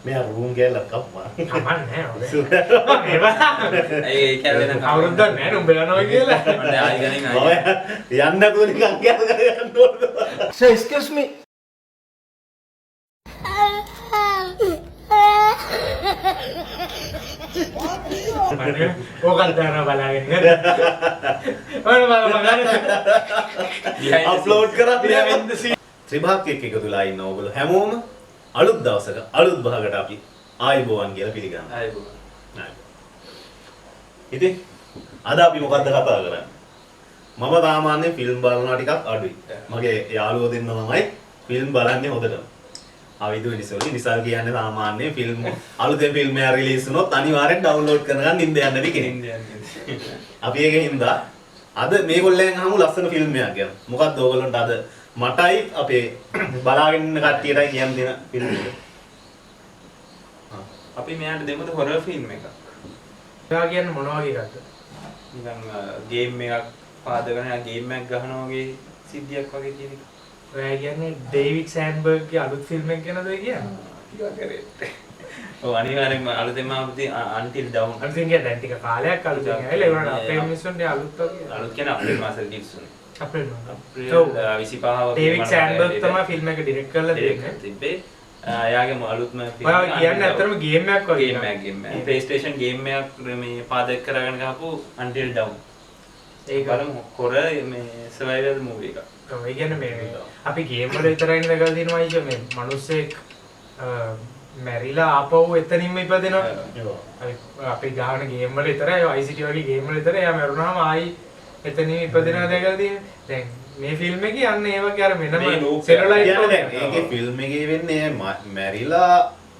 मैं रूम गया लगा हुआ කමන්නේ ඒ කැලේ නම් අවුරුද්දක් නෑ නුඹ යනවා කියලා මට ආයි ගණන් මම ආයි යන්න කොහොමද නිකන් කියලා යන්න ඕන Sir, excuse me. ඕකත් දානවා බලාගෙන ඔන්න බලන්න අප්ලෝඩ් කරා ත්‍රිභාග්‍යයක් එකතුලා ඉන්න ඕගොල්ලෝ හැමෝම අලුත් දවසක අලුත් භාගකට අපි ආයිබෝවන් කියලා පිළිගන්නවා. ආයි බෝ ඉතින් අද අපි මොකද්ද කතා කරන්නේ? මම සාමාන්‍යයෙන් ෆිල්ම් බලනවා ටිකක් අඩුයි. මගේ යාළුවෝ දෙන්න තමයි ෆිල්ම් බලන්නේ හොදටම. ආවිදු නිසල් කියන්නේ සාමාන්‍යයෙන් ෆිල්ම් අලුතෙන් ෆිල්ම් එකක් රිලීස් වුණොත් අනිවාර්යෙන් ඩවුන්ලෝඩ් කරගන්න ඉන්න යන්න දී කෙනෙක්. අපි ඒකෙන් හින්දා අද මේගොල්ලෙන් අහමු ලස්සන ෆිල්ම් එකක් ගැන. මොකද්ද ඕගොල්ලන්ට අද මටයි අපේ බලාගෙන ඉන්න කට්ටියටයි කියන්න දෙන ෆිල්ම් එක. අපි මෙයාට දෙමුද හොරර් ෆිල්ම් එකක්. ඔයා කියන්නේ මොන වගේ එකක්ද? නිකන් ගේම් එකක් පාදගෙන ගේම් එකක් ගහනවා වගේ සිද්ධියක් වගේ කියන එක. ඔයා කියන්නේ ඩේවිඩ් සෑන්බර්ග්ගේ අලුත් ෆිල්ම් එක ගැනද ඔය කියන්නේ? ටිකක් කරේ. ඔව් අනිවාර්යෙන්ම අලුතෙන්ම ආපුති until down. අලුතෙන් කියන්නේ දැන් ටික කාලයක් අලුතෙන් ඇවිල්ලා ඒ වුණාට අපේ මිනිස්සුන්ට අලුත් වගේ. අලුත් කියන්නේ අප්‍රේල් මාසෙ රිලීස් වුණේ. අප්‍රේල් 25 ඩේවිඩ් සෑන්බර්ග් තමයි ෆිල්ම් එක ඩිරෙක්ට් කරලා දෙන්නේ. තිබ්බේ. එයාගේ අලුත්ම ෆිල්ම් ඔයා කියන්නේ ඇත්තටම ගේම් එකක් වගේ. ගේම් එකක්. PlayStation ගේම් එකක් මේ පාදක කරගෙන ගහපු until down. ඒක බලමු හොරර් මේ survival movie එකක්. ඒ කියන්නේ මේ අපි ගේම් වල විතරයි නේද දිනවා අයියෝ මේ මිනිස්සෙක් මැරිලා ආපහු එතනින්ම ඉපදෙනවා. අපි ගහන ගේම් වල විතරයි ICT වගේ ගේම් වල විතරයි එයා මැරුණාම ආයි එතනින් ඉපදෙනවා දැකලා තියෙන්නේ. දැන් මේ ෆිල්ම් එකේ යන්න ඒ වගේ අර වෙනම සෙලුලයිට් ඒකේ ෆිල්ම් එකේ වෙන්නේ මැරිලා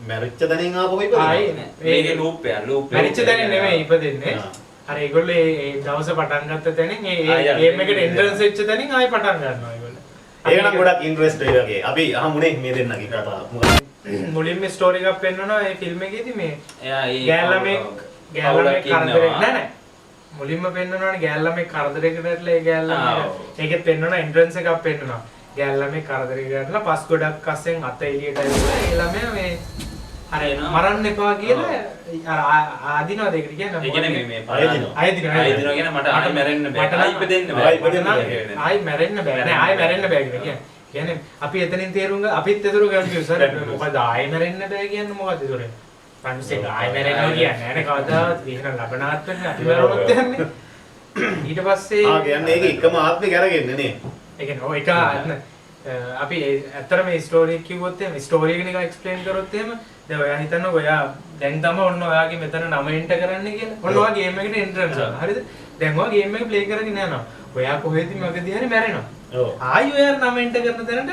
මැරිච්ච තැනින් ආපහු ඉපදෙනවා. මේකේ ලූප් එක මැරිච්ච තැනින් නෙමෙයි ඉපදෙන්නේ. අර ඒගොල්ලෝ ඒ දවස් පටන් ගත්ත තැනින් ඒ ගේම් එකට එන්ට්‍රන්ස් වෙච්ච තැනින් ආයි පටන් ගන්නවා ඒගොල්ලෝ. ඒක නම් ගොඩක් ඉන්ට්‍රස්ටිං වගේ. අපි අහමුනේ මේ දෙන්නගේ කතාව. මුලින්ම ස්ටෝරි එකක් පෙන්නනවා ඒ ෆිල්ම් එකේදී මේ එයා ඒ ගෑල්ලමේ කරදරයක් නෑ මුලින්ම පෙන්නනවානේ ගෑල්ලමේ කරදරයකට ඇట్లా ඒ ගෑල්ලමේ ඒකෙත් පෙන්නනවා එන්ට්‍රන්ස් එකක් පෙන්නනවා ගෑල්ලමේ කරදරයකට ඇట్లా පස් ගොඩක් අස්සෙන් අත එළියට ඇවිල්ලා ඒ ළමයා මේ අර මරන්න එපා කියලා අර ආදිනවද ඒකට කියන්නේ ඒ කියන්නේ මේ ආයදිනවා කියන මට ආයි මැරෙන්න බෑ ආයි ඉපදෙන්න බෑ ආයි මැරෙන්න බෑ නෑ ආයි මැරෙන්න බෑ කියන්නේ අපි එතනින් තේරුම් අපිත් එතන කන්ෆියුස් අර මොකද ආයි මැරෙන්න බෑ කියන්නේ මොකද ඒතොර මිනිස්සෙක් ආයි මැරෙනවා කියන්නේ නෑනේ කවදාවත් විහිණ ලබනාත් වෙන්නේ අපි මැරුණොත් යන්නේ ඊට පස්සේ කියන්නේ ඒක එකම ආත්මෙක අරගෙන්නේ නේ ඒ කියන්නේ ඔය එක අපි ඇත්තටම මේ ස්ටෝරි එක කිව්වොත් එහෙම ස්ටෝරි එක නිකන් එක්ස්ප්ලেইন කරොත් එහෙම දැන් ඔයා හිතනවා ඔයා දැන් තමයි ඔන්න ඔයාගේ මෙතන නම එන්ටර් කරන්න කියලා. ඔන්න ඔයා ගේම් එකට එන්ට්‍රන්ස් කරනවා. හරිද? දැන් ඔයා ගේම් එක ප්ලේ කරගෙන යනවා. ඔයා කොහෙද මගදී හරි මැරෙනවා. ඔව්. ආයි ඔයා නම එන්ටර් කරන තැනට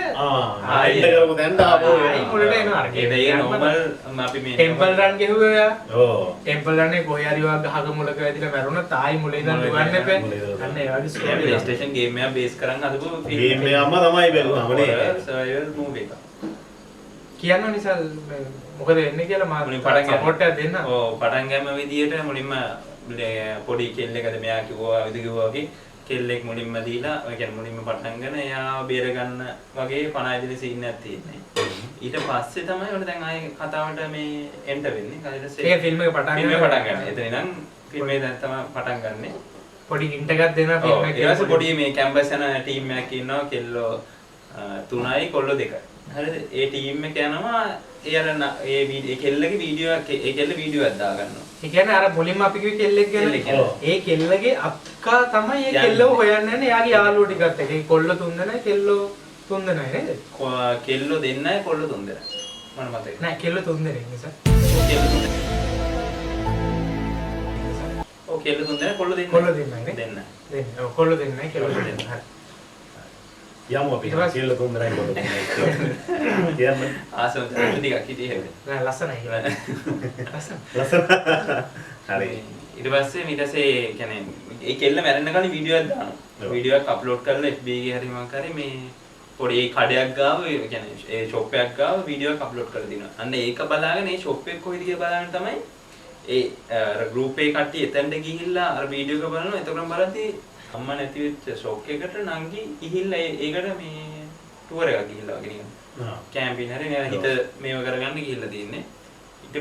ආයි එන්ටර් කරපු තැනට ආපහු ආයි මුලට එනවා. ඒ නෝමල් අපි මේ ටෙම්පල් රන් ගෙහුවා ඔයා. ඔව්. ටෙම්පල් රන් එක කොහේ හරි ඔයා ගහක මුලක වැදිලා මැරුණත් ආයි මුලේ ඉඳන් දුවන්න එපා. අන්න ඒ වගේ ස්ටෝරි. PlayStation ගේම් එක බේස් කරන් හදපු ගේම් එකක්ම තමයි බැලුවාම නේ survival movie එක. කියන්න නිසා මොකද වෙන්නේ කියලා මම සපෝට් එකක් දෙන්න. ඔව් පටන් ගෑම විදියට මුලින්ම පොඩි කෙල්ලෙක්ද මෙයා කිව්වා වගේ කෙල්ලෙක් මුලින්ම දීලා ඒ කියන්නේ මුලින්ම පටන් ගන්න එයා බේර ගන්න වගේ 50 දින සීන් එකක් තියෙන්නේ. ඊට පස්සේ තමයි ඔන්න දැන් ආයේ කතාවට මේ එන්ටර් වෙන්නේ. ඊට පස්සේ ඒ ෆිල්ම් එක පටන් ගන්න. එතන ඉඳන් ෆිල්ම් එක දැන් තමයි පටන් ගන්නෙ. පොඩි හින්ට් එකක් දෙනවා ෆිල්ම් එකේ. ඊට පස්සේ පොඩි මේ කැම්පස් යන ටීම් එකක් ඉන්නවා කෙල්ලෝ 3යි කොල්ලෝ 2යි. හරිද? ඒ ටීම් එක යනවා ඒ අර ඒ කෙල්ලගේ වීඩියෝ එකක් ඒ කෙල්ල වීඩියෝ එකක් දා ගන්නවා. ඒ කියන්නේ අර මුලින්ම අපි කිව්වේ කෙල්ලෙක් ගැන. ඒ කෙල්ලගේ අක්කා තමයි ඒ කෙල්ලව හොයන්න යන්නේ. එයාගේ යාළුවෝ ටිකත් එක්ක. ඒ කොල්ල 3 දෙනයි කෙල්ලෝ 3 දෙනයි නේද? කෙල්ලෝ දෙන්නයි කොල්ලෝ 3 දෙනයි. මම මතකයි. නෑ කෙල්ලෝ 3 දෙනෙක් නිසා. ඔව් කෙල්ලෝ 3 දෙනයි කොල්ලෝ දෙන්නයි. කොල්ලෝ දෙන්නයි නේ. දෙන්න. ඔව් කොල්ලෝ දෙන්නයි කෙල්ලෝ දෙන්නයි. හරි. යමු අපි කියලා තුන්දරයි කොට කියන්නේ ආසම ටිකක් හිටියේ හැබැයි නෑ ලස්සනයි ලස්සන හරි ඊට පස්සේ කියන්නේ ඒ කෙල්ල මැරෙන්න කලින් වීඩියෝ එකක් දානවා වීඩියෝ එකක් අප්ලෝඩ් කරලා FB එකේ හරි මොකක් හරි මේ පොඩි කඩයක් ගාව කියන්නේ ඒ ෂොප් එකක් ගාව වීඩියෝ එකක් අප්ලෝඩ් කරලා දිනවා අන්න ඒක බලාගෙන ඒ ෂොප් එක කොහෙද කියලා බලාගෙන තමයි ඒ අර ගෲප් එකේ කට්ටිය එතනට ගිහිල්ලා අර වීඩියෝ එක බලනවා එතකොට බලද්දී අම්මා නැති වෙච්ච ෂොක් එකකට නංගි ගිහිල්ලා ඒකට මේ ටුවර් එකක් ගිහිල්ලා වගේ නිකන් කැම්පින් හරි නේද හිත මේව කරගන්න ගිහිල්ලා තින්නේ ඊට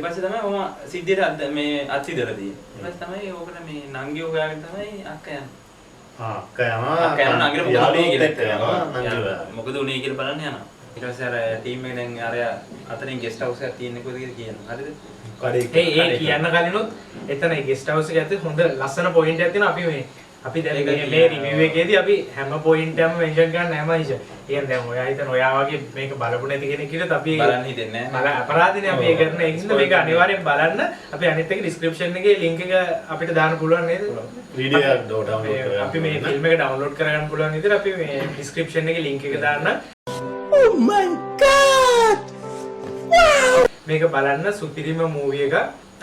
පස්සේ තමයි මම සිද්ධියට මේ අත්විදලා තියෙන්නේ. ඊට පස්සේ තමයි ඕකට මේ නංගිව හොයාගෙන තමයි අක්කා යන්නේ. අක්කා යනවා නංගිට මොකද උනේ කියලා බලන්න යනවා. ඊට පස්සේ අර ටීම් එක දැන් අර අතරින් ගෙස්ට් හවුස් එකක් තියෙන කොහෙද කියලා කියනවා. හරිද? ඒ කියන්න කලිනුත් එතන ගෙස්ට් හවුස් එක ඇතුලේ හොඳ ලස්සන පොයින්ට් එකක් තියෙනවා. අපි දැන් මේ රිවිව් එකේදී අපි හැම පොයින්ට් එකම මෙන්ෂන් කරන්න හැම ඉෂ. කියන්නේ දැන් ඔයා හිතන ඔයා වගේ මේක බලපු නැති කෙනෙක් කියලා අපි බලන්න හිතෙන්නේ නැහැ. අපරාධනේ අපි ඒ කරන ඒකින්ද මේක අනිවාර්යෙන් බලන්න. අපි අනිත් එක ඩිස්ක්‍රිප්ෂන් එකේ link එක අපිට දාන්න පුළුවන් නේද? වීඩියෝ එක ඩවුන්ලෝඩ් කරගන්න. අපි මේ ෆිල්ම් එක ඩවුන්ලෝඩ් කරගන්න පුළුවන් විදිහට අපි මේ ඩිස්ක්‍රිප්ෂන් එකේ link එක දාන්න. Oh my god! Wow! මේක බලන්න සුපිරිම මූවි එක.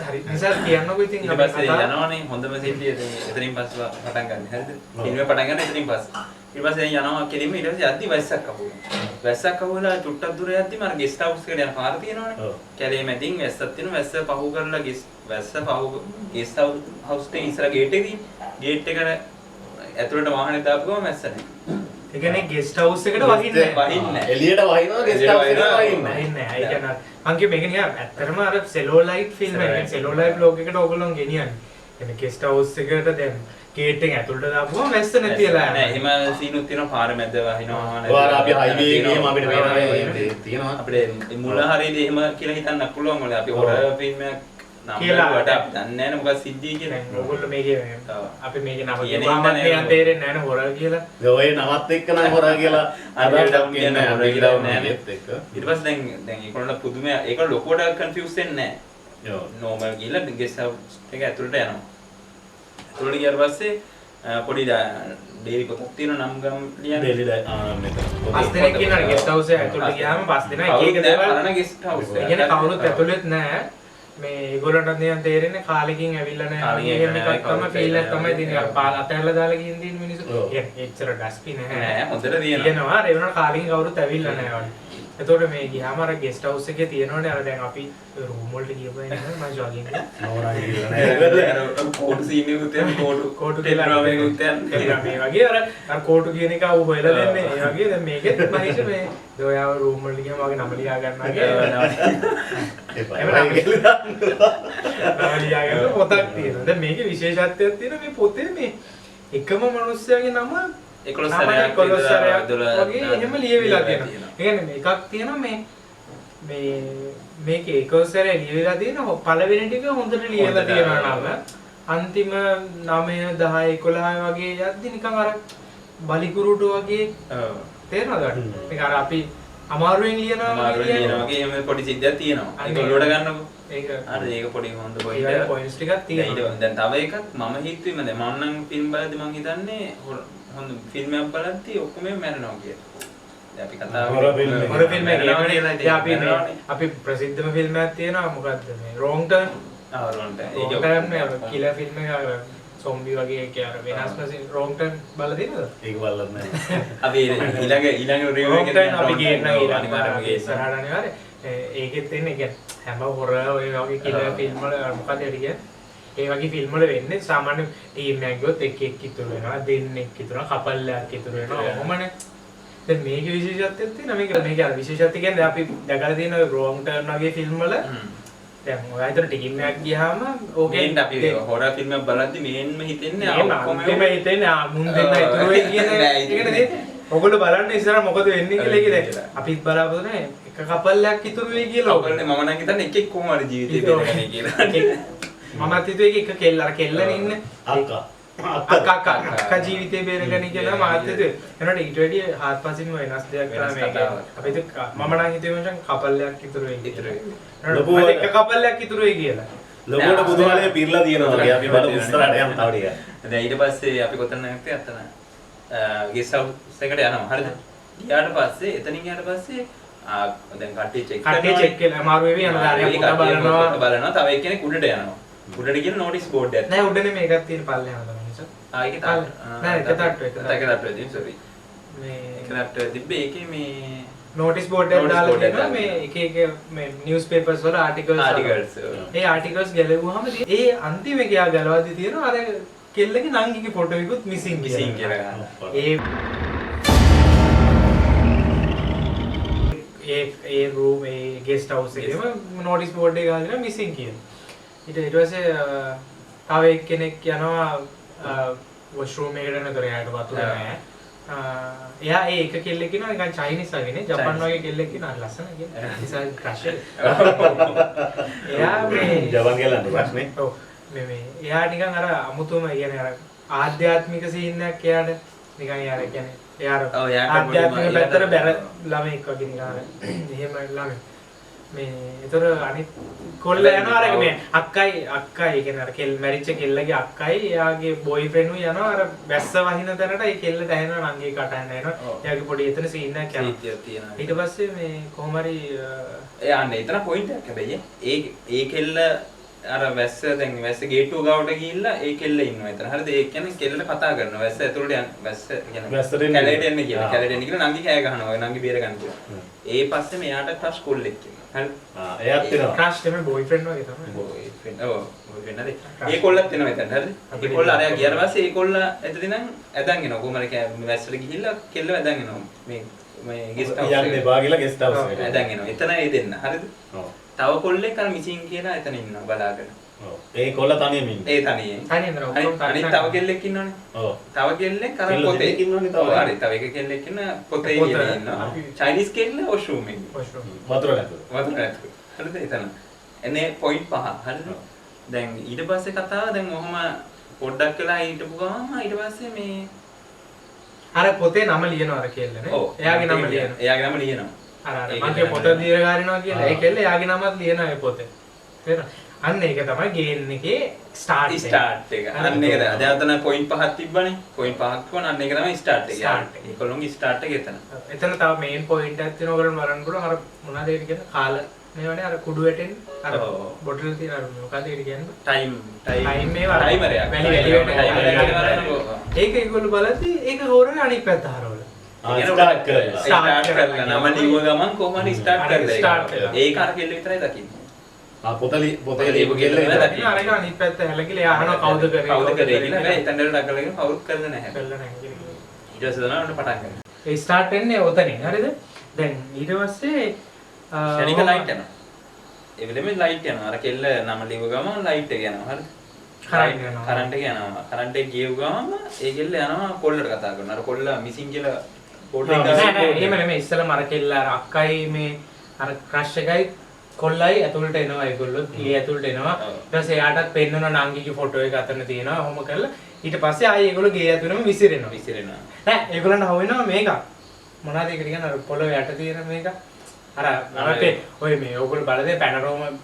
හරි නිසා කියන්නකො ඉතින් ඊට පස්සේ යනවනේ හොඳම සිද්ධිය එතනින් පස්සේ පටන් ගන්න. හරිද? ෆිල්ම් එක පටන් ගන්න එතනින් පස්සේ. ඊට පස්සේ යනවා කෙලින්ම ඊට පස්සේ යද්දි වැස්සක් අහුවෙනවා. වැස්සක් අහුවලා චුට්ටක් දුර යද්දි මම ගෙස්ට් හවුස් එකට යන පාර තියෙනවනේ. කැලේ මැදින් වැස්සක් තියෙනවා. වැස්ස පහු කරලා ගෙස්ට් හවුස් එකේ ඉස්සර ගේට් එකේ ගේට් එකට ඇතුළට වාහනේ දාපු ගමන් වැස්ස නැහැ. ඒ කියන්නේ ගෙස්ට් හවුස් එකට වහින්නේ නැහැ. එළියට වහිනවා ගෙස්ට් හවුස් එකට වහින්නේ නැහැ. ඒ කියන්නේ මං කිය මේක නිකන් ඇත්තටම අර සෙලෝලයිට් ෆිල්ම් එකක්. සෙලෝලයිට් බ්ලොග් එකට ඕගොල්ලෝ ගෙනියන්නේ. එන්නේ ගෙස්ට් හවුස් එකට දැන් ගේට් එක ඇතුළට දාපුවම වැස්ස නැතිලා නෑ එහෙම සීනුත් තියෙනවා පාර මැද වහිනවා ඔයාර අපි හයිවේ එකේම අපිට පේනවා තියෙනවා අපිට මුල හරියදී එහෙම කියලා හිතන්නත් පුළුවන් මොකද අපි හොරර් ෆිල්ම් එකක් නම් වලට අපි දන්නේ නැහැ නේ මොකක්ද සිද්ධිය කියලා. ඕගොල්ලෝ මේකේ අපි මේකේ නම කියවම නිකන් තේරෙන්නේ නැහැ නේ හොරර් කියලා. ඔය නමත් එක්ක නම් හොරා කියලා අරකට කියන්නේ හොරා කියලා නෑනෙත් එක්ක. ඊට පස්සේ දැන් ඒගොල්ලෝ පුදුම ඒගොල්ලෝ ලොකුවට කන්ෆියුස් වෙන්නේ නැහැ. ඔව්. නෝමල් ගිහලා ගෙස්ට් හවුස් එක ඇතුළට යනවා. ඇතුළට ගියාට පස්සේ පොඩි ඩේරි පොතක් තියෙන නම් ගම් ලියන්න. ඩේලි මෙතන. පස් දෙනෙක් ඉන්නවා ගෙස්ට් හවුස් එක ඇතුළට ගියාම පස් දෙනා එක එක දේවල් කරන ගෙස්ට් හවුස් එක. ඒ කියන්නේ කවුරුත් ඇතුළෙත් නැහැ. මේ ඒගොල්ලන්ට නිකන් තේරෙන්නේ කාලෙකින් ඇවිල්ලා නැහැ. එහෙම එකක් තමයි ෆීල් එකක් තමයි දෙන්නේ. අර පාල අතහැරලා දාලා ගින් දින මිනිස්සු. එච්චර ඩස්පි නැහැ. නෑ හොඳට තියෙනවා. තියෙනවා. ඒ වෙනකොට කාලෙකින් කවුරුත් ඇවිල්ලා නැහැ වගේ. එතකොට මේ ගියාම අර ගෙස්ට් හවුස් එකේ තියෙනවනේ අර දැන් අපි රූම් වලට ගියපුවා නේද මම ජොගින් නෝරා කියලා නෑ. කෝටු සීන් එකකුත් තියෙන කෝටු කියලා කියලා මේකුත් තියෙන. මේ වගේ අර කෝටු කියන එක ආව හොයලා දෙන්නේ. ඒ වගේ දැන් මේකෙත් මහේෂ මේ දොයාව රූම් වලට ගියාම වගේ නම ලියා ගන්නවා කියලා. නම ලියා ගන්න පොතක් තියෙනවා. දැන් මේකේ විශේෂත්වයක් තියෙනවා මේ පොතේ මේ එකම මිනිස්සයාගේ නම 11 සැරයක් වගේ එහෙම ලියවිලා තියෙනවා. ඒ කියන්නේ එකක් තියෙනවා මේ මේකේ 11 සැරේ ලියවිලා තියෙන පළවෙනි ටික හොඳට ලියලා තියෙනවා නම. අන්තිම 9 10 11 වගේ යද්දි නිකන් අර බලිකුරුට වගේ තේරෙනවද? මේක අර අපි අමාරුවෙන් ලියනවා වගේ එහෙම පොඩි සිද්ධියක් තියෙනවා. ඒක ඔලුවට ගන්නකො. ඒක හරි ඒක පොඩි හොඳ පොයින්ට්ස් ටිකක් තියෙනවා. දැන් තව එකක් මම හිතුවේ මම නම් ෆිල්ම් බලද්දි මම හිතන්නේ හොඳ ෆිල්ම් එකක් බලද්දි ඔක්කොම මැරෙනවා කියලා. දැන් අපි කතා හොර ෆිල්ම් අපි ප්‍රසිද්ධම ෆිල්ම් එකක් තියෙනවා මොකද්ද මේ රෝන් ටර්න්. රෝන් ටර්න්. ඒක කිලර් ෆිල්ම් එක සොම්බි වගේ කියන වෙනස්ම රෝන් ටර්න් බලලා තියෙනවද? ඒක බලලා නෑ. අපි ඊළඟ රිවිව් එකේ අපි ගේන්න අනිවාර්යයෙන්ම ඉස්සරහට අනිවාර්යයෙන් ඒකෙත් තියෙන්නේ කියන්නේ හැම හොර ඔය වගේ කිලර් ෆිල්ම් වල මොකද කියන්නේ ඒ වගේ ෆිල්ම් වල වෙන්නේ සාමාන්‍ය ටීම් එකක් ගියොත් එක්කෙක් ඉතුරු වෙනවා දෙන්නෙක් ඉතුරු වෙනවා කපල් එකක් ඉතුරු වෙනවා ඔහොමනේ. දැන් මේකේ විශේෂත්වයක් තියෙනවා මේක අර විශේෂත්වය කියන්නේ අපි දැකලා තියෙන ඔය රෝන් ටර්න් වගේ ෆිල්ම් වල දැන් ඔය අතර ටීම් එකක් ගියාම ඕකේ අපි හොරර් ෆිල්ම් එකක් බලද්දි මේන්ම හිතෙන්නේ ඔක්කොම හිතෙන්නේ මුන් දෙන්න ඉතුරු වෙයි කියන එකනේ. ඔයගොල්ලෝ බලන්න ඉස්සරහ මොකද වෙන්නේ කියලා ඒක දැන් අපිත් බලාපොරොත්තු නැහැ එක කපල් එකක් ඉතුරු වෙයි කියලා. ඔයගොල්ලෝ මම නම් හිතන්නේ එකෙක් කොහොම හරි ජීවිතේ බේරගන්නේ කියලා. මමත් හිතුවේ එක කෙල්ල අර කෙල්ලනේ ඉන්නේ අක්කා ජීවිතේ බේරගන්නේ කියලා මමත් හිතුවේ. එනකොට ඊට වැඩිය හාත්පසින්ම වෙනස් දෙයක් තමයි මේක. අපි හිතුවේ මම නම් හිතුවේ මචං කපල් එකක් ඉතුරු වෙයි කියලා. එක කපල් එකක් ඉතුරු වෙයි කියලා. ලොකුවට බුදුහාලේ පිරලා තියෙනවා වගේ අපි බලමු ඉස්සරහට යමු තව ටිකක්. දැන් ඊට පස්සේ අපි කොතන නැත්තේ අතන ගෙස්ට් හවුස් එකට යනවා හරිද? ගියාට පස්සේ එතනින් ගියාට පස්සේ දැන් කට්ටිය චෙක් කරලා අමාරු වෙවි යනවා. බලනවා තව එක්කෙනෙක් උඩට යනවා. උඩට ගිහින් නෝටිස් බෝඩ් එකක්. නෑ උඩනේ මේකක් තියෙන පල්ලෙහාම තමයි නිසා. ඒක තමයි. නෑ එක තට්ටුවේ. සෝරි. මේ එක තට්ටුවේ තිබ්බේ ඒකේ මේ නෝටිස් බෝඩ් එකක් දාලා තියෙනවා මේ එක එක මේ නිවුස් පේපර්ස් වල ආටිකල්ස්. ඒ ආටිකල්ස් ගැලවුවාම ඒ අන්තිමේ ගියා ගලවද්දි තියෙනවා අර කෙල්ලගේ නංගිගේ ෆොටෝ එකකුත් මිසින් කියලා. ඒ ඒ රූම් ඒ ගෙස්ට් හවුස් එකේම නෝටිස් බෝඩ් එක ගහලා මිසින් කියන. ඊට පස්සේ තව එක්කෙනෙක් යනවා වොෂ්රූම් එකට නතර යාට වතුර නැහැ. එයා ඒ එක කෙල්ලෙක් කියනවා නිකන් චයිනීස් වගේනේ ජපාන් වගේ කෙල්ලෙක් කියනවා ලස්සන කියන. ඉතින් ක්‍රෂ් එක. එයා මේ ජවන් ගලන්න ප්‍රශ්නේ. ඔව් මේ එයා නිකන් අර අමුතුම කියන්නේ අර ආධ්‍යාත්මික සීන් එකක් එයාට නිකන් යාර කියන්නේ එයාට ආධ්‍යාත්මික පැත්තට බැර ළමෙක් වගේ නිකන් එහෙම ළමෙක්. මේ ඒතර අනිත් කොල්ල යනවා අර මේ අක්කයි කියන්නේ අර කෙල් මැරිච්ච කෙල්ලගේ අක්කයි එයාගේ බොයිෆ්‍රෙන්ඩ් උ යනවා අර වැස්ස වහින තැනට ඒ කෙල්ලට ඇහෙනවා නංගි කටහඬ එනවා එයාගේ පොඩි එතන සීන් එකක් යනවා ඊට පස්සේ මේ කොහොම හරි යන්නේ එතන පොයින්ට් එකක් හැබැයි ඒ කෙල්ල අර වැස්ස දැන් වැස්ස ගේට්ටුව ගාවට ගිහිල්ලා ඒ කෙල්ල ඉන්නවා එතන හරිද ඒ කියන්නේ කෙල්ලට කතා කරනවා වැස්ස ඇතුළට යන්න වැස්ස කියන්නේ කැලේට එන්න කියලා කැලේට එන්න කියලා නංගි කෑ ගහනවා නංගි බේර ගන්න කියලා ඒ පස්සේ මෙයාට ක්‍රෂ් කොල්ලෙක් කියනවා හරි එයාත් එනවා ක්‍රෂ් තමයි බොයිෆ්‍රෙන්ඩ් වගේ තමයි බොයිෆ්‍රෙන්ඩ් ඔව් බොයිෆ්‍රෙන්ඩ් හරි ඒ කොල්ලත් එනවා එතන හරිද ඒ කොල්ල අරයා ගියාට පස්සේ ඒ කොල්ල ඇතුළේ නම් ඇදන් එනවා කොහමද වැස්සට ගිහිල්ලා කෙල්ලව ඇදන් එනවා මේ ගෙස්ට් හවුස් යන්නේ බාගිලා ගෙස්ට් හවුස් එකට ඇදන් එනවා එතන ඒ දෙන්න හරිද ඔව් තව කොල්ලෙක් අර මිසින් කියලා එතන ඉන්නවා බලාගෙන. ඔව්. ඒ කොල්ල තනියම ඉන්නේ. ඒ තනියෙන්. අනිත් තව කෙල්ලෙක් ඉන්නවනේ. ඔව්. තව කෙල්ලෙක් අර කෙල්ල පොතේ දෙකක් ඉන්නවනේ තව. ඔව් හරි. තව එක කෙල්ලෙක් ඉන්න පොතේ ඉන්නවා. චයිනීස් කෙල්ල වොෂ්රූම් එකේ. වොෂ්රූම්. වතුර නැතුව. වතුර නැතුව. හරිද එතන. එනේ පොයින්ට් 5 හරිද? දැන් ඊට පස්සේ කතාව දැන් ඔහම පොඩ්ඩක් වෙලා හිටපු ගමන් ඊට පස්සේ මේ අර පොතේ නම ලියනවා අර කෙල්ලනේ. එයාගේ නම ලියනවා. එයාගේ නම ලියනවා. අර මගේ පොත දීර්ඝාරිනවා කියලා ඒ කෙල්ල එයාගේ නමත් ලියනවා ඒ පොතේ. තේරෙනවද? අන්න ඒක තමයි ගේම් එකේ ස්ටාර්ට් එක. අන්න ඒක දැන් අතන පොයින්ට් 5ක් තිබ්බනේ. පොයින්ට් 5ක් වුණා අන්න ඒක තමයි ස්ටාර්ට් එක. ඒගොල්ලෝගේ ස්ටාර්ට් එක එතන. එතන තව මේන් පොයින්ට් එකක් තියෙනවා ඔයගොල්ලෝ බලන්න පුළුවන් අර මොනවද ඒක කියන්නේ කාල මේවනේ අර කුඩු වැටෙන්නේ අර බොටල් තියෙන අර මොකද ඒක කියන්නේ ටයිම් මේවා ටයිමරයක්. ඒක ඒගොල්ලෝ බලද්දි ඒක හොරනේ අනිත් පැත්ත හරවල. ස්ටාර්ට් කරලා නම ලියුව ගමන් කොහොමද ස්ටාර්ට් කරලා ඒක අර කෙල්ල විතරයි දකින්නේ. පොතේ ලියපු කෙල්ල දකින්න අර එක අනිත් පැත්ත හැලකිලා එයා අහනවා කවුද කරේ කියලා එතනට ඩගලගෙන කවුරුත් කරලා නැහැ. කරලා නැහැ කියලා. ඊට පස්සේ තමයි පටන් ගන්න. ඒ ස්ටාර්ට් වෙන්නේ ඔතනින් හරිද? දැන් ඊට පස්සේ ශනික ලයිට් යනවා. ඒ වෙලෙම ලයිට් යනවා. අර කෙල්ල නම ලියුව ගමන් ලයිට් එක යනවා. හරිද? කරන්ට් එක යනවා. කරන්ට් එක ගියව ගමන් ඒ කෙල්ල යනවා කොල්ලට කතා කරනවා. අර කොල්ල මිසින් කියලා එහෙම නෙමෙයි ඉස්සෙල්ලා මර කෙල්ල අර අක්කයි මේ අර ක්‍රෂ් එකයි කොල්ලයි ඇතුළට එනවා ඒගොල්ලෝ ගේ ඇතුළට එනවා ඊට පස්සේ එයාටත් පෙන්නන නංගිගේ ෆොටෝ එක අතන තියෙනවා ඔහොම කරලා ඊට පස්සේ ආයේ ඒගොල්ලෝ ගේ ඇතුළෙම විසිරෙනවා නෑ ඒගොල්ලන්ට හොයනවා මේක මොනවද ඒක කියන්නේ අර පොළොව යට තියෙන මේක අර අපේ ඔය මේ ඕගොල්ලෝ බලදේ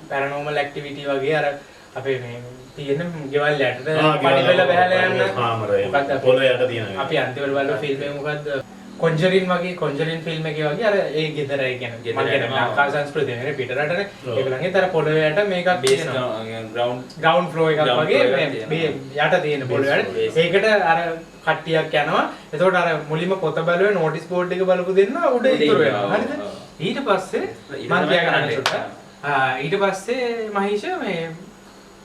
පැරනෝමල් ඇක්ටිවිටි වගේ අර අපේ මේ තියෙන ගෙවල් යටට පඩිපෙළ බහලා යන්න පොළොව යට තියෙනවා අපි අන්තිමට බලන ෆිල්ම් එක මොකද්ද කොන්ජරින් ෆිල්ම් එකේ වගේ අර ඒ ගෙදර ඒ කියන්නේ මම කියන්නේ ලංකා සංස්කෘතිය නේ පිටරටනේ ඒගොල්ලන්ගේ තර පොළොවේ යට මේකක් තියෙනවා ග්‍රවුන්ඩ් ෆ්ලෝ එකක් වගේ මේ යට තියෙන පොළොවේ ඒකට අර කට්ටියක් යනවා එතකොට අර මුලින්ම පොත බලුවේ නෝටිස් බෝඩ් එක බලපු දෙන්න උඩ ඉතුරු වෙනවා හරිද ඊට පස්සේ මම කියන්න ඊට පස්සේ මහීෂ මේ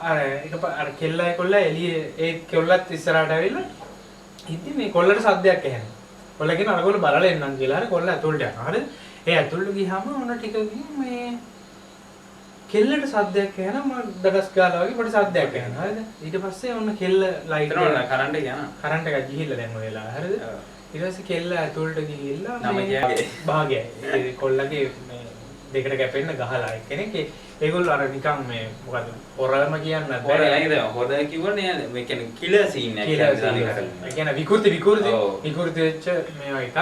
අර කෙල්ලයි කොල්ල එළියේ ඒ කොල්ලත් ඉස්සරහට ඇවිල්ලා ඉතින් මේ කොල්ලට සද්දයක් ඇහෙනවා කොල්ලගෙන අරගොල්ලෝ බලලා එන්නම් කියලා හරි කොල්ල ඇතුළට යනවා හරිද ඒ ඇතුළට ගියාම ඔන්න ටිකකින් මේ කෙල්ලට සද්දයක් ඇහෙනවා මම දඩස් ගාලා වගේ පොඩි සද්දයක් ඇහෙනවා හරිද ඊට පස්සේ ඔන්න කෙල්ල ලයිට් එක කරන්ට් එක යනවා කරන්ට් එක ගිහිල්ලා දැන් ඔය වෙලාව හරිද ඊට පස්සේ කෙල්ල ඇතුළට ගිහිල්ලා නම ගියාගේ භාගයයි ඒ කොල්ලගේ මේ දෙකට කැපෙන්න ගහලා කෙනෙක් ඒගොල්ලෝ අර නිකන් මේ මොකද හොරම කියන්න හොර නේද හොර කිව්වනේ මේ කියන්නේ කිලර් සීන් එකක් ඒ කියන්නේ විකෘති වෙච්ච මේවා එකක්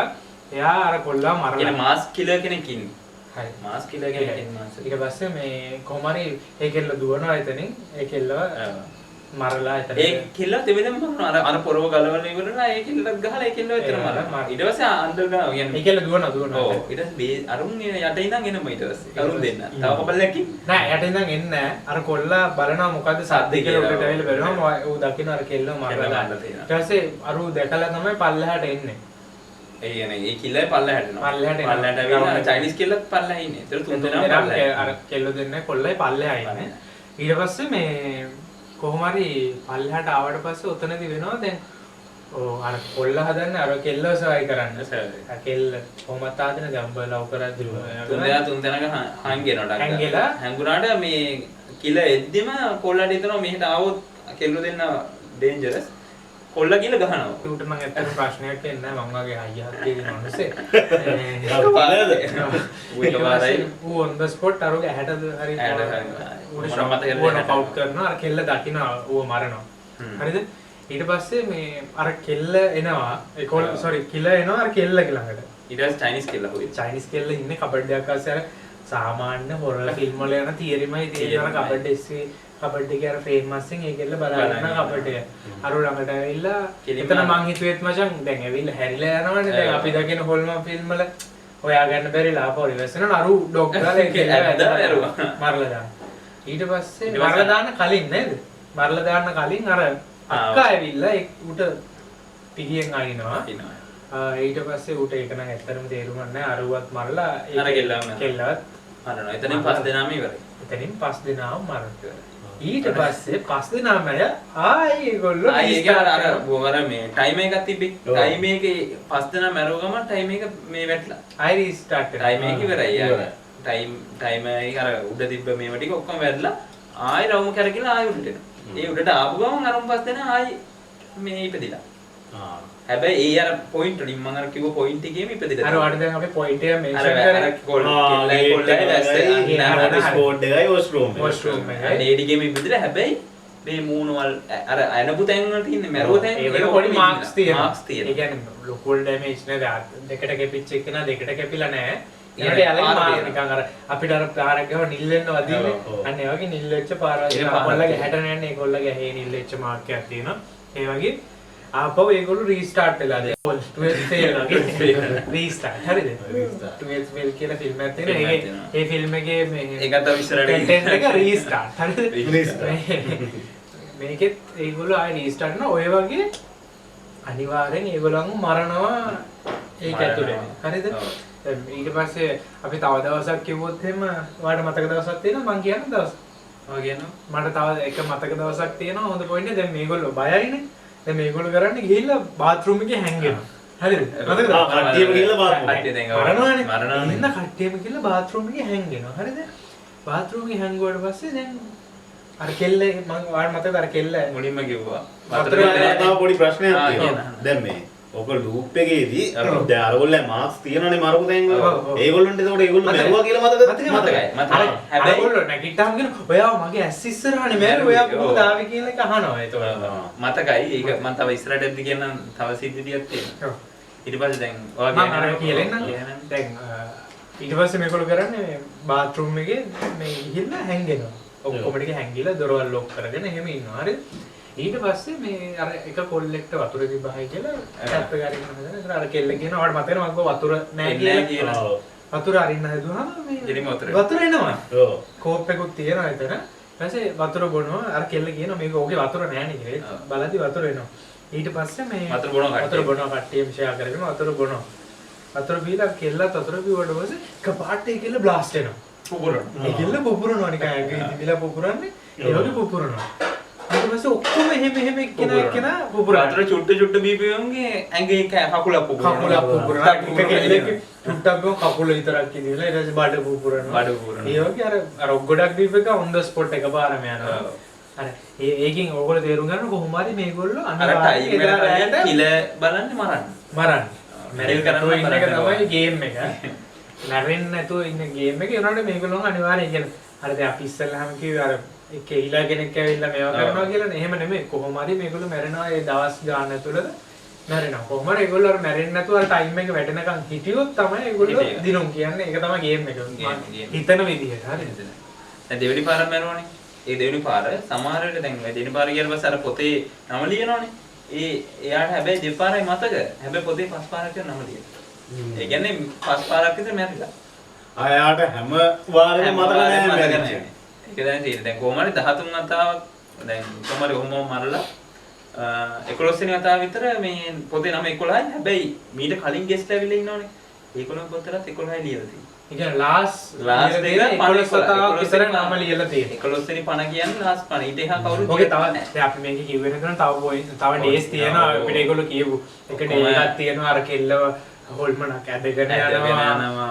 එයා අර කොල්ලා මරලා කියන්නේ මාස් කිලර් කෙනෙක් ඉන්නේ හරි මාස් කිලර් කෙනෙක් ඉන්නේ ඊට පස්සේ මේ කොහොම හරි ඒ කෙල්ල දුවනවා එතනින් ඒ කෙල්ලව මරලා එතන ඒ කෙල්ල දෙවෙනිම මරනවා අර පොරව ගලවලා ඉවරලා ඒ කෙල්ලත් ගහලා ඒ කෙල්ලව එතන මරලා ඊට පස්සේ අන්දර් කියන්නේ ඒ කෙල්ල දුවනවා ඔව් ඊට පස්සේ අරුන් යට ඉඳන් එනම ඊට පස්සේ අරුන් දෙන්න තව කපලයක් නෑ යට ඉඳන් එන්නේ අර කොල්ලා බලනවා මොකද්ද සද්ද කියලා උඩට ඇවිල්ලා බලනවා ඌ දකින්න අර කෙල්ලව මරලා ඊට පස්සේ අරු දැකලා තමයි පල්ලෙහාට එන්නේ ඒ කියන්නේ ඒ කිල්ලයි පල්ලෙහාට එනවා පල්ලෙහාට ඇවිල්ලා චයිනීස් කෙල්ලත් පල්ලෙහා ඉන්නේ ඒතර තුන් දෙනා පල්ලෙහා අර කෙල්ල දෙන්නේ කොල්ලයි පල්ලෙහා ඉන්නේ ඊට පස්සේ මේ කොහොම හරි පල්ලෙහාට ආවට පස්සේ උතනදී වෙනවා දැන් ඕ අර කොල්ල හදන්න අර කෙල්ල සවයි කරන්න සවයි. කෙල්ල කොහොමත් ආදින ගම්බ ලව් කරද්දි තුන් දෙනා හංගෙනවා හැංගෙලා හැංගුණාට මේ කිල එද්දිම කොල්ලට හිතනවා මෙහෙට ආවොත් කෙල්ල දෙන්න ඩේන්ජරස් කොල්ල කියලා ගහනවා ඌට මම ඇත්තට ප්‍රශ්නයක් එන්නේ නැහැ මම වගේ අයියා හත්තියේ මිනිස්සේ ඌ on the spot අරෝගේ ඇහැටද හරි ඌට ෂොට් කරනවා අර කෙල්ල දකින්න ඌව මරනවා හරිද ඊට පස්සේ මේ අර කෙල්ල එනවා ඒ කොල්ල සෝරි කිල එනවා අර කෙල්ල ළඟට ඊට පස්සේ චයිනීස් කෙල්ල හොයි චයිනීස් කෙල්ල ඉන්නේ කබඩ් එකක් අස්සේ අර සාමාන්‍ය හොරල ෆිල්ම් වල යන තියරිමයි තියෙන අර කබඩ් එකේ කබඩ් එකේ අර ෆේමස් එකෙන් ඒ කෙල්ල බලන්න කබඩ් එක අර ළඟට ඇවිල්ලා එතන මං හිතුවේත් මචං දැන් ඇවිල්ලා හැරිලා යනවනේ දැන් අපි දකින හොල්මන් ෆිල්ම් වල හොයා ගන්න බැරි ලාපෝ රිවර්ස් වෙනවා අරු ඩොග් ගාලා ඒ කෙල්ල මරලා දාන ඊට පස්සේ මරලා දාන්න කලින් නේද මරලා දාන්න කලින් අර අක්කා ඇවිල්ලා ඌට පිහියෙන් අයින්නවා ඊට පස්සේ ඌට ඒක නම් ඇත්තටම තේරුම් නැහැ අරුවත් මරලා අර කෙල්ලවත් මරනවා එතනින් පස් දෙනාම ඉවරයි එතනින් පස් දෙනාම මරනවා ඊට පස්සේ පස් දෙනාම ආයි ඒගොල්ලෝ ඒක අර බොවර මේ ටයිම් එකක් තිබ්බේ ටයිම් එකේ පස් දෙනා මැරුව ගමන් ටයිම් එක මේ වැටලා ආයි රීස්ටාර්ට් කරා ටයිම් එක ඉවරයි ටයිම් එක අර උඩ තිබ්බ මේව ටික ඔක්කොම වැටලා ආයි රවුම කරකිලා ආයි උඩට එනවා ඒ උඩට ආපු ගමන් අරන් පස් දෙනා ආයි මේ ඉපදිලා හැබැයි ඒ අර පොයින්ට් වලින් මම අර කිව්ව පොයින්ට් එකේම ඉපදිලා අර වඩ දැන් අපි පොයින්ට් එක මෙන්ෂන් කරේ අර කොල්ලයි වැස්සේ අර ස්පෝට් එකයි වොෂ්රූම් එකයි ලේඩිගේම ඉපදිලා හැබැයි මේ මූණවල් අර අනපු තැන් වල තියෙන මැරුව තැන් ඒවල පොඩි මාක්ස් තියෙනවා මාක්ස් තියෙනවා ඒ කියන්නේ ලොකු ඩැමේජ් නේද දෙකට කැපිච්ච එක නා දෙකට කැපිලා නැහැ ඊට යාලේ මාර නිකන් අර අපිට අර පාරක් ගාව නිල් වෙන්න වදින්නේ අන්න ඒ වගේ නිල් වෙච්ච පාරවල් අපල්ලගේ හැට නැන්නේ ඒගොල්ලගේ ඇහි නිල් වෙච්ච මාර්ක් එකක් තියෙනවා ඒ වගේ ආපහු ඒගොල්ලෝ රීස්ටාර්ට් වෙලා දැන් 12th fail වගේ රීස්ටාර්ට් හරිද 12th fail කියලා ෆිල්ම් එකක් තියෙනවා ඒ ෆිල්ම් එකේ මේ ඒකත් අපි ඉස්සරහට කන්ටෙන්ට් එක රීස්ටාර්ට් හරිද මේකෙත් ඒගොල්ලෝ ආයි රීස්ටාර්ට් කරනවා ඔය වගේ අනිවාර්යෙන් ඒගොල්ලන්ව මරනවා ඒක ඇතුලේ හරිද ඊට පස්සේ අපි තව දවසක් කිව්වොත් එහෙම ඔයාලට මතක දවසක් තියෙනවා මං කියන දවස් ඔය කියනවා මට තව එක මතක දවසක් තියෙනවා හොඳ පොයින්ට් එක දැන් මේගොල්ලෝ බයයිනේ දැන් මේගොල්ලෝ කරන්නේ ගිහිල්ලා බාත් รู ම් එකේ හැංගෙනවා හරිද මතකද කට්ටියම ගිහිල්ලා බාත් รู ම් කට්ටිය දැන් මරනවානේ ඉන්න කට්ටියම ගිහිල්ලා බාත් รู ම් එකේ හැංගෙනවා හරිද බාත් รู ම් එකේ හැංගුවාට පස්සේ දැන් අර කෙල්ල මම ඔයාලට මතකද අර කෙල්ල මුලින්ම කිව්වා වතුර තව පොඩි ප්‍රශ්නයක් තියෙනවා දැන් මේ ඔක ලූප් එකේදී දැන් අරගොල්ලෝ මාක්ස් තියනනේ මරපු තැන් වල ඒගොල්ලොන්ට ඒකට ඒගොල්ලෝ මැරුවා කියලා මතකයි හැබැයි ඒගොල්ලෝ නැගිට්ටාම කියන ඔයා මගේ ඇස් ඉස්සරහනේ මැරුවා ඔයා කොහොමද ආවේ කියලා එක අහනවා ඒතකොට මතකයි ඒක මම තව ඉස්සරහට එද්දි කියන්න තව සිද්ධියක් තියෙනවා ඊට පස්සේ දැන් මම අර කියලෙන්නම් දැන් ඊට පස්සේ මේගොල්ලෝ කරන්නේ බාත් รู ම් එකේ මේ ගිහිල්ලා හැංගෙනවා ඔක්කොම ටික හැංගිලා දොරවල් ලොක් කරගෙන එහෙම ඉන්නවා හරිද ඊට පස්සේ මේ අර එක කොල්ලෙක්ට වතුර තිබ්බහයි කියලා ටැප් එක අරින්න හදන. ඒතර අර කෙල්ල කියනවා ඔයාලට මතක වෙනවා මම වතුර නැහැ කියලා. වතුර අරින්න හදුවාම මේ වතුර එනවා. ඔව්. කෝප් එකකුත් තියෙනවා එතන. ඊට පස්සේ වතුර බොනවා. අර කෙල්ල කියනවා මේක ඕකේ වතුර නැහැ නේ කියලා. බලද්දි වතුර එනවා. ඊට පස්සේ මේ වතුර බොනවා කට්ටියම ෂෙයා කරගෙන වතුර බොනවා. වතුර බීලා කෙල්ලත් වතුර බිව්වට පස්සේ එකපාරට ඒ කෙල්ල බ්ලාස්ට් වෙනවා. පුපුරනවා. ඒ කෙල්ල පුපුරනවා නිකන් ඇඟේ ඉඳිලා පුපුරන්නේ. ඒ වගේ පුපුරනවා. ඊට පස්සේ ඔක්කොම එහෙම එක්කෙනා පුපුරනවා. වතුර චුට්ට බීපියෝන්ගේ ඇඟේ කකුලක් පුපුරනවා. එක කෙල්ලෙක් චුට්ටක් ගම කකුල විතරක් ඉඳිලා ඊට පස්සේ බඩ පුපුරනවා. ඒ වගේ අර ගොඩක් බීප් එක on the spot එකපාරම යනවා. අර ඒකෙන් ඕගොල්ලෝ තේරුම් ගන්න කොහොම හරි මේගොල්ලෝ අනිවාර්යයෙන් කිල බලන්නේ මරන්න. මැරෙල් කරනවා ඉන්න එක තමයි ගේම් එක. මැරෙන්නේ නැතුව ඉන්න ගේම් එක ඒනොට මේගොල්ලෝ අනිවාර්යයෙන් කියන්නේ අර දැන් අපි ඉස්සෙල්ලාම කිව්වේ අර කෙහිලා කෙනෙක් ඇවිල්ලා මේවා කරනවා කියලා නේ. එහෙම නෙමෙයි. කොහොම හරි මේගොල්ලෝ මැරෙනවා ඒ දවස් ගාන ඇතුළත මැරෙනවා. කොහොම හරි ඒගොල්ලෝ අර මැරෙන්නේ නැතුව අර ටයිම් එක වැටෙනකන් හිටියොත් තමයි ඒගොල්ලෝ දිනුම් කියන්නේ. ඒක තමයි ගේම් එක. හිතන විදිහට. හරිද? දැන් දෙවෙනි පාර මැරුණානේ. ඒ දෙවෙනි පාර සමහර වෙලට දැන් දෙවෙනි පාර ගියාට පස්සේ අර පොතේ නම ලියනවනේ. එයාට හැබැයි දෙපාරයි මතක. හැබැයි පොතේ පස් පාරක් නම ලියනවා. ඒ කියන්නේ පස් පාරක් විතර මැරිලා. ආයාට හැම වාරෙම මතක නැහැ. ඒක දැන් තියෙන්නේ. දැන් කොහොම හරි 13 වතාවක් දැන් කොහොම හරි ඔහොම මරලා 11 වෙනි වතාව විතර මේ පොතේ නම 11යි. හැබැයි මීට කලින් ගෙස්ට් ඇවිල්ලා ඉන්නවනේ. ඒගොල්ලෝ පොතරත් 11යි ලියලා තියෙනවා. ඒ කියන්නේ ලාස්ට් එක 11 වතාවක් විතර නම ලියලා තියෙනවා. 11 වෙනි පණ කියන්නේ ලාස්ට් පණ. ඊට එහා කවුරුත් ඔකේ තව දැන් අපි මේකේ කිව්වේ නැත්නම් තව ඩේස් තියෙනවා අපිට ඒගොල්ලෝ කියපු එක ඩේ එකක් තියෙනවා අර කෙල්ලව හොල්මනක් ඇදගෙන යනවා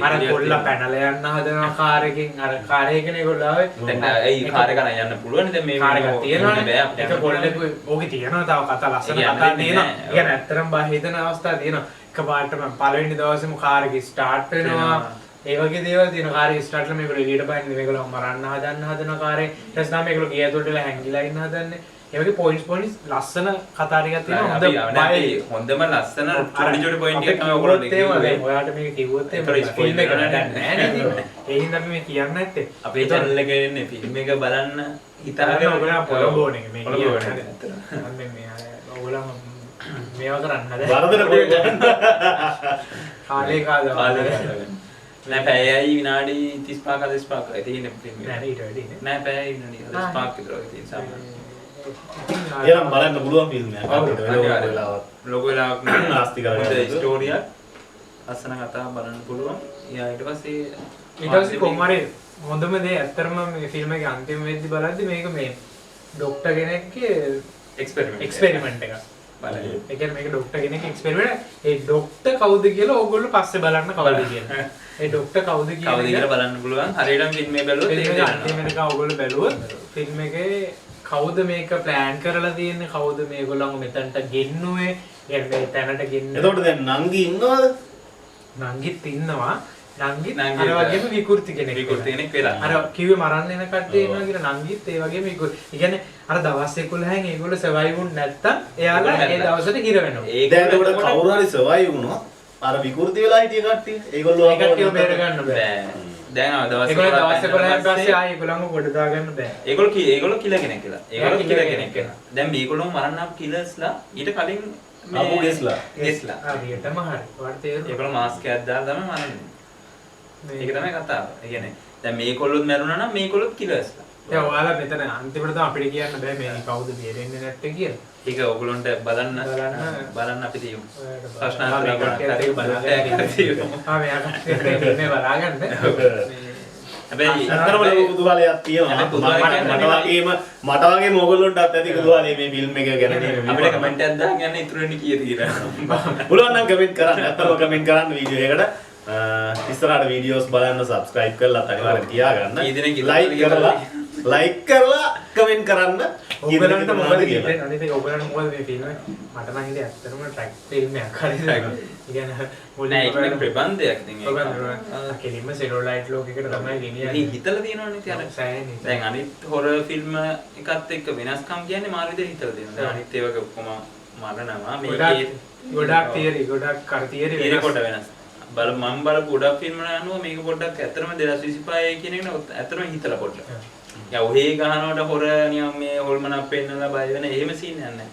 අර කොල්ල පැනලා යන්න හදනවා කාර් එකෙන් අර කාර් එකනේ ඒගොල්ලෝ ආවේ දැන් ඒ කාර් එක යන්න පුළුවන් දැන් මේ කාර් එකක් තියෙනවානේ බෑ අපිට ඒක කොල්ලෙකු ඕකේ තියෙනවා තව කතා ලස්සන කතා තියෙනවා ඒ කියන්නේ ඇත්තටම බා හිතන අවස්ථා තියෙනවා එකපාරටම පළවෙනි දවසේම කාර් එක ස්ටාර්ට් වෙනවා ඒ වගේ දේවල් තියෙනවා කාර් එක ස්ටාර්ට් කරලා මේගොල්ලෝ එළියට බහින්න මේගොල්ලෝ මරන්න හදන කාර් එක ඊට පස්සේ තමයි මේගොල්ලෝ ගිය ඇතුළට වෙලා හැංගිලා ඉන්න හදන්නේ ඒ වගේ පොයින්ට්ස් ලස්සන කතා ටිකක් තියෙනවා හොඳම ලස්සන චොටි පොයින්ට් එකක් තමයි ඔයගොල්ලෝ කිව්වේ ඔයාලට මේක කිව්වොත් එහෙම ෆිල්ම් එක නෑ නේද ඒ හින්දා අපි මේ කියන්න නැත්තේ අපේ channel එකේ ඉන්නේ ෆිල්ම් එක බලන්න හිතාගෙන ඔයගොල්ලෝ පොළඹෝන එක මේ කියන්නේ මේ ඔයගොල්ලෝ මේවා කරන්න වරදට කාලේ කාලා නෑ පැයයි විනාඩි 35 45 තියෙන ෆිල්ම් එක නෑ ඊට වැඩි නෑ පැයයි විනාඩි 45 විතර වගේ තියෙන සාමාන්‍යයෙන් එනම් බලන්න පුළුවන් ෆිල්ම් එකක් අපිට වෙලාවත් ලොකු වෙලාවක් නෑ නාස්ති කරගෙන ස්ටෝරියක් අස්සන කතා බලන්න පුළුවන්. ඊට පස්සේ ඊට පස්සේ කොහොම හරි හොඳම දේ ඇත්තටම මේ ෆිල්ම් එකේ අන්තිම වෙද්දි බලද්දි මේක මේ ડોක්ටර් කෙනෙක්ගේ එක්ස්පෙරිමන්ට් එකක්. බලන්න. ඒ කියන්නේ මේක ડોක්ටර් කෙනෙක්ගේ එක්ස්පෙරිමන්ට්. ඒ ડોක්ටර් කවුද කියලා ඕගොල්ලෝ පස්සේ බලන්න කවුද කියලා. ඒ ડોක්ටර් කවුද කියලා බලන්න පුළුවන්. හරියටම ෆිල්ම් එක බැලුවොත් ඒක අන්තිම වෙනකන් ඕගොල්ලෝ බැලුවොත් ෆිල්ම් එකේ කවුද මේක ප්ලෑන් කරලා තියෙන්නේ කවුද මේගොල්ලන්ව මෙතනට ගෙන්නුවේ يعني තැනට ගෙන්න. එතකොට දැන් නංගි ඉන්නවද? නංගිත් ඉන්නවා. නංගිත් අර වගේම විකෘති කෙනෙක් වෙලා. අර කිව්වේ මරන්න එන කට්ටිය ඉන්නවා කියලා නංගිත් ඒ වගේම විකෘති. ඒ කියන්නේ අර දවස් 11න් ඒගොල්ලෝ සර්වයිව් වුනේ නැත්තම් එයාලා ඒ දවසට හිර වෙනවා. දැන් එතකොට කවුරු හරි සර්වයිව් වුණොත් අර විකෘති වෙලා හිටිය කට්ටිය ඒගොල්ලෝ ඒ කට්ටිය බේර ගන්න බෑ. දැන් දවස් 11න් පස්සේ ආයෙ ඒගොල්ලන්ව කොට දාගන්න බෑ. ඒගොල්ලෝ කිලර් කෙනෙක් කියලා. ඒගොල්ලෝ කිලර් කෙනෙක් කියලා. දැන් මේගොල්ලෝ මරන්න කිලර්ස්ලා ඊට කලින් ආපු ගෙස්ලා. හරියටම හරි. ඔයාලට තේරෙනවද? ඒගොල්ලෝ මාස්ක් එකක් දාලා තමයි මරන්නේ. ඒක තමයි කතාව. ඒ කියන්නේ දැන් මේගොල්ලොත් මැරුණා නම් මේගොල්ලොත් කිලර්ස්ලා. දැන් ඔයාලා මෙතන අන්තිමට තමයි අපිට කියන්න බෑ මේ කවුද බේරෙන්නේ නැත්තේ කියලා. ඒක ඔයගොල්ලන්ට බලන්න අපි තියමු. ප්‍රශ්න අහන්න මේකට බලාගන්න. මෙයා කට්ටිය මේ බලාගන්න. හැබැයි අතරම ලොකු කුතුහලයක් තියෙනවා. මට වගේම ඕගොල්ලොන්ටත් ඇති කුතුහලය මේ ෆිල්ම් එක ගැන. අපිට කමෙන්ට් එකක් දාන්න යන්න ඉතුරු වෙන්නේ කීයද කියලා. පුළුවන් නම් කමෙන්ට් කරන්න. අතරම කමෙන්ට් කරන්න වීඩියෝ එකට. ඉස්සරහට වීඩියෝස් බලන්න subscribe කරලා අනිවාර්යෙන් තියාගන්න. like කරලා කමෙන්ට් කරන්න. ඔයගලන්ට මොකද කියන්නේ? අනිත් ඒක ඔයගලන්ට මොකද මේ ෆිල්ම් එක? මට නම් හිතේ ඇත්තටම ට්‍රැක් ෆිල්ම් එකක් හරියට. ඒ කියන්නේ නෑ ඒක ප්‍රබන්ධයක් ඉතින් ඒක. කෙලින්ම සෙලුලයිට් ලෝකයකට තමයි ගෙනියන්නේ. ඉතින් හිතලා තියෙනවනේ ඉතින් අර දැන් අනිත් හොරර් ෆිල්ම් එකත් එක්ක වෙනස්කම් කියන්නේ මාර විදිහට හිතලා තියෙනවා. දැන් අනිත් ඒවාක ඔක්කොම මරනවා. මේකේ ගොඩක් තියරි ගොඩක් කර තියරි වෙනස්. මම බලපු ගොඩක් ෆිල්ම් වල යනවා මේක පොඩ්ඩක් ඇත්තටම 2025 කියන එක ඇත්තටම හිතලා පොඩ්ඩක්. යා ඔහේ ගහනකොට හොර නියම් මේ හොල්මනක් පෙන්නලා බය වෙන එහෙම සීන් එකක් නැහැ.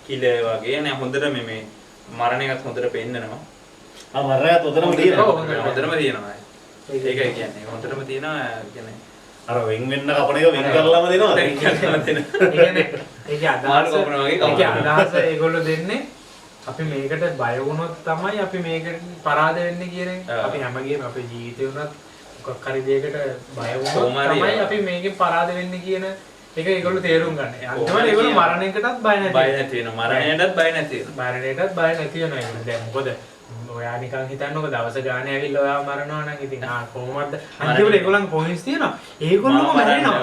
කිලර් වගේ නෑ හොඳට මේ මරණ එකත් හොඳට පෙන්නනවා. මරණයත් හොඳටම තියෙනවා. හොඳටම තියෙනවා. ඒකයි කියන්නේ හොඳටම තියෙනවා කියන්නේ අර වෙන් වෙන්න කපන එක වෙන් කරලාම දෙනවා. වෙන් කරලාම දෙනවා. ඒ කියන්නේ ඒකේ අදහස ඒගොල්ලෝ දෙන්නේ අපි මේකට බය වුණොත් තමයි අපි මේකට පරාද වෙන්නේ කියන එක. අපි හැමගේම අපේ ජීවිතේ උනත් මොකක් හරි දෙයකට බය වුණොත් තමයි අපි මේකෙන් පරාද වෙන්නේ කියන එක ඒගොල්ලෝ තේරුම් ගන්න. අන්තිමට ඒගොල්ලෝ මරණයකටත් බය නැති වෙනවා. මරණයටත් බය නැති වෙනවා. මරණයටත් බය නැති වෙනවා ඒගොල්ලෝ. දැන් මොකද ඔයා නිකන් හිතන්නකො දවස ගානේ ඇවිල්ලා ඔයා මරනවා නම් ඉතින් කොහොමද අන්තිමට ඒගොල්ලන් පොයින්ට්ස් තියෙනවා. ඒගොල්ලෝම මරනවා.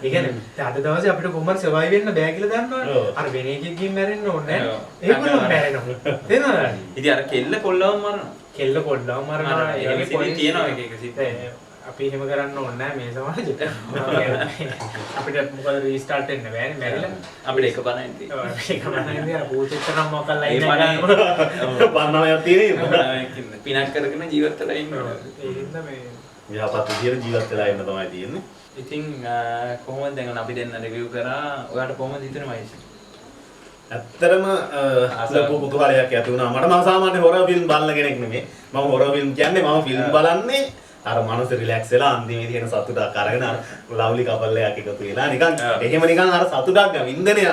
ඒ කියන්නේ අද දවසේ අපිට කොහොමද සර්වයිව් වෙන්න බෑ කියලා දන්නවනේ. අර වෙන එකකින් මැරෙන්න ඕනේ නැහැ. ඒගොල්ලෝ මැරෙනවා. තේරෙනවද? ඉතින් අර කෙල්ල කොල්ලවම මරනවා. කෙල්ල කොල්ලව මරනවා. ඒ වගේ සිද්ධි තියෙනවා එක එක සිද්ධි. අපි එහෙම කරන්න ඕනේ නැහැ මේ සමාජෙට. අපිට මොකද රීස්ටාර්ට් වෙන්න බෑනේ මැරිලා. අපිට එක බණක් තියෙනවා. ඒක බණන්නේ අර භූතෙක් නම් මොකක්ලා ඉන්නේ. පන්නමයක් තියෙනවා. පිනක් කරගෙන ජීවත් වෙලා ඉන්නවා. ඒ හින්දා මේ යහපත් විදියට ජීවත් වෙලා ඉන්න තමයි තියෙන්නේ. ඉතින් කොහොමද දැන් අපි දෙන්න රිවිව් කරා. ඔයාලට කොහොමද හිතෙන්නේ මයිස්? ඇත්තටම ලොකු කුතුහලයක් ඇති වුණා. මට මම සාමාන්‍ය හොරර් ෆිල්ම් බලන කෙනෙක් නෙමෙයි. මම හොරර් ෆිල්ම් කියන්නේ මම ෆිල්ම් බලන්නේ අර මනස රිලැක්ස් වෙලා අන්තිමේ තියෙන සතුටක් අරගෙන අර ලව්ලි කපල් එකක් එකතු වෙලා නිකන් එහෙම නිකන් අර සතුටක් ගන්න වින්දනයක්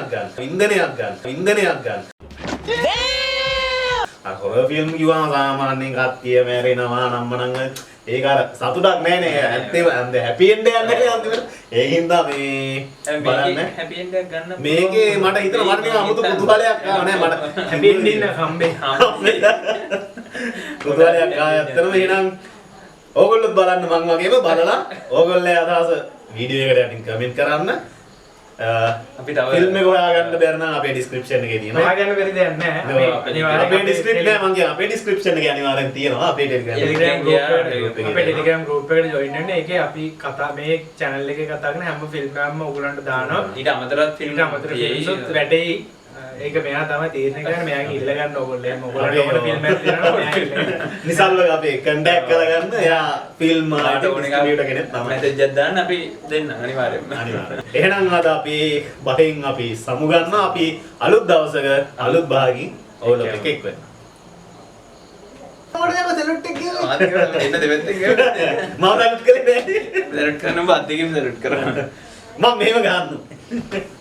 ගන්න. හොරර් ෆිල්ම් කිව්වම සාමාන්‍යයෙන් කට්ටිය මැරෙනවා නම්මනං ඒක අර සතුටක් නෑනේ ඇත්තේම අන්ද හැපි එන්ඩ් එකක් නැහැ අන්තිමට ඒකින්ද මේ බලන්න හැපි එන්ඩ් එකක් ගන්න මේකේ මට හිතෙනවා මට නිකන් අමුතු කුතුහලයක් ආවා නෑ මට හැපි එන්ඩ් ඉන්න කම්බේ කුතුහලයක් ආවා ඇත්තටම එහෙනම් ඕගොල්ලොත් බලන්න මං වගේම බලලා ඕගොල්ලෝ අදහස වීඩියෝ එකට යටින් කමෙන්ට් කරන්න අපි තව ෆිල්ම් එක හොයාගන්න බැරි නම් අපේ ඩිස්ක්‍රිප්ෂන් එකේ තියෙනවා හොයාගන්න බැරි දෙයක් නැහැ අපේ ඩිස්ක්‍රිප්ෂන් මං කියන අපේ ඩිස්ක්‍රිප්ෂන් එකේ අනිවාර්යෙන් තියෙනවා අපේ ටෙලිග්‍රෑම් අපේ ටෙලිග්‍රෑම් ගෲප් එකට ජොයින් වෙන්න. ඒකේ අපි කතා මේ channel එකේ කතා කරන හැම ෆිල්ම් එකක්ම ඔයගලන්ට දානවා. ඊට අමතරව ෆිල්ම් ඊට අමතරව ෆිල්ම්ස් වැඩේ. ඒක මෙයා තමයි තීරණය කරන්නේ. මෙයාගෙන් ඉල්ල ගන්න ඕගොල්ලෝ. එහෙනම් ඔයගොල්ලෝ ඕන ෆිල්ම් එකක් දෙනවා මෙයා ඉල්ලගන්න. නිසල්ව අපේ කන්ටැක්ට් කරගන්න එයා ෆිල්ම් ඩිස්ට්‍රිබියුටර් කෙනෙක් තමයි මැසේජ් එකක් දාන්න අපි දෙන්න අනිවාර්යයෙන්ම අනිවාර්යෙන්. එහෙනම් අද අපි බහෙන් අපි සමුගන්නවා. අපි අලුත් දවසක අලුත් භාගින් ඔයගොල්ලෝ එක්ක එක් වෙනවා. මොකටද මේ සෙලුට් එක කියන්නේ? ආදික එන්න දෙවෙත්තෙන් මම සෙලුට් කළේ නෑ. සෙලුට් කරන බද්දකින් සෙලුට් කරනවා මම මෙහෙම ගන්නවා.